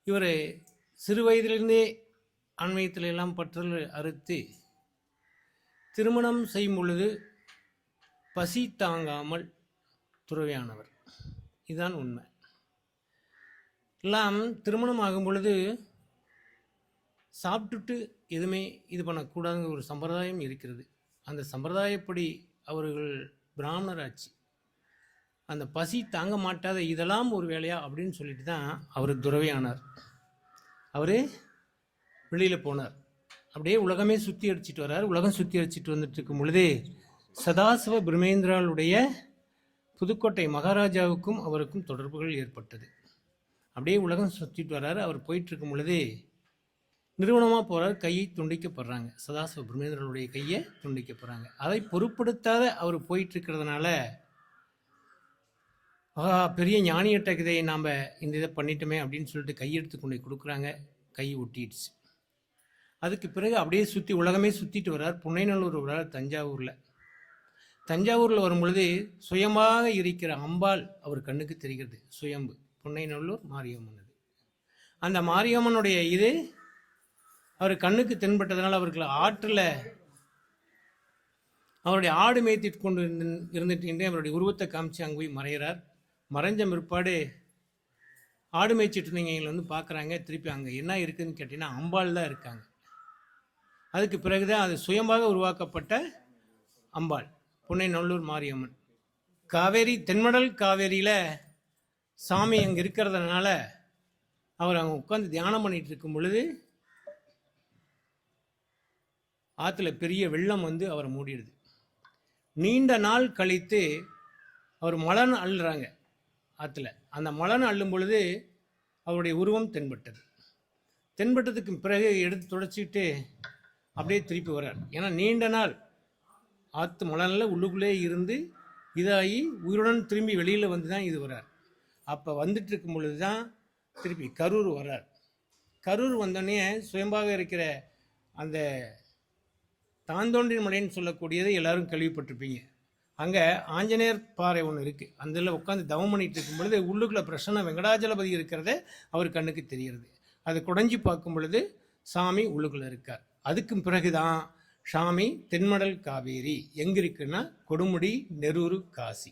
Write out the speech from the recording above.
இவர் சிறு வயதிலிருந்தே ஆன்மீகத்தில் எல்லாம் பற்றல் அறுத்து திருமணம் செய்யும் பொழுது பசி தாங்காமல் துறவியானவர். இதுதான் உண்மை. எல்லாம் திருமணம் ஆகும் பொழுது சாப்பிட்டுட்டு எதுவுமே இது பண்ணக்கூடாதுங்கிற ஒரு சம்பிரதாயம் இருக்கிறது. அந்த சம்பிரதாயப்படி அவர்கள் பிராமணராட்சி. அந்த பசி தாங்க மாட்டாத இதெல்லாம் ஒரு வேலையா அப்படின்னு சொல்லிட்டு தான் அவர் துறவியானார். அவர் வெளியில் போனார். அப்படியே உலகமே சுற்றி அடிச்சிட்டு வர்றார். உலகம் சுற்றி அடிச்சிட்டு வந்துட்டு இருக்கும் பொழுதே சதாசிவ பிரம்மேந்திராளுடைய புதுக்கோட்டை மகாராஜாவுக்கும் அவருக்கும் தொடர்புகள் ஏற்பட்டது. அப்படியே உலகம் சுற்றிட்டு வர்றாரு. அவர் போயிட்டு இருக்கும் பொழுதே நிறுவனமாக போகிறார். கையை துண்டிக்கப்படுறாங்க. சதாசிவ பிரம்மேந்திரனுடைய கையை துண்டிக்கப்படுறாங்க. அதை பொருட்படுத்தாத அவர் போயிட்டு இருக்கிறதுனால பெரிய ஞானியட்ட இதை நாம் இந்த இதை பண்ணிட்டோமே அப்படின்னு சொல்லிட்டு கையெடுத்து கொண்டு கொடுக்குறாங்க. கை ஒட்டிடுச்சு. அதுக்கு பிறகு அப்படியே சுற்றி உலகமே சுற்றிட்டு வர்றார். புன்னைநல்லூர் வர்றார். தஞ்சாவூரில் வரும் பொழுது சுயமாக இருக்கிற அம்பாள் அவர் கண்ணுக்கு தெரிகிறது. சுயம்பு புன்னைநல்லூர் மாரியம்மன். அந்த மாரியம்மனுடைய இது அவர் கண்ணுக்கு தென்பட்டதுனால அவர்கள் ஆற்றில் அவருடைய ஆடு மேய்த்திட்டு கொண்டு இருந்துட்டு அவருடைய உருவத்தை காமிச்சு அங்கே போய் மறைகிறார். மறைஞ்ச பிற்பாடு ஆடு மேய்ச்சிட்டு இருந்தீங்க பார்க்குறாங்க. திருப்பி அங்கே என்ன இருக்குதுன்னு கேட்டிங்கன்னா அம்பாள் தான் இருக்காங்க. அதுக்கு பிறகுதான் அது சுயமாக உருவாக்கப்பட்ட அம்பாள் புன்னைநல்லூர் மாரியம்மன். காவேரி தென்மடல் காவேரியில் சாமி அங்கே இருக்கிறதுனால அவர் அங்கே உட்காந்து தியானம் பண்ணிட்டு இருக்கும் பொழுது ஆற்றுல பெரிய வெள்ளம் அவரை மூடிடுது. நீண்ட நாள் கழித்து அவர் மலன் அள்ளுறாங்க ஆற்றுல. அந்த மலன் அள்ளும் பொழுது அவருடைய உருவம் தென்பட்டதுக்கு பிறகு எடுத்து துடைச்சிட்டு அப்படியே திருப்பி வர்றார். ஏன்னா நீண்ட நாள் ஆற்று மலனில் உள்ளுக்குள்ளே இருந்து இதாகி உயிருடன் திரும்பி வெளியில் வந்து தான் இது வர்றார். அப்போ வந்துட்டு இருக்கும் பொழுது தான் திருப்பி கரூர் வர்றார். கரூர் வந்தோடனே சுயம்பாக இருக்கிற அந்த தாந்தோன்றின் மலைன்னு சொல்லக்கூடியதை எல்லாரும் கேள்விப்பட்டிருப்பீங்க. அங்கே ஆஞ்சநேயர் பாறை ஒன்று இருக்குது. அந்த இதில் உட்காந்து தவம் பண்ணிட்டு இருக்கும் பொழுது உள்ளுக்குள்ள பிரசன்ன வெங்கடாஜலபதி இருக்கிறத அவர் கண்ணுக்கு தெரிகிறது. அதை குடைஞ்சி பார்க்கும் பொழுது சாமி உள்ளுக்குள்ளே இருக்கார். அதுக்கு பிறகுதான் சாமி தென்மடல் காவேரி எங்கே இருக்குன்னா கொடுமுடி நெரூர் காசி.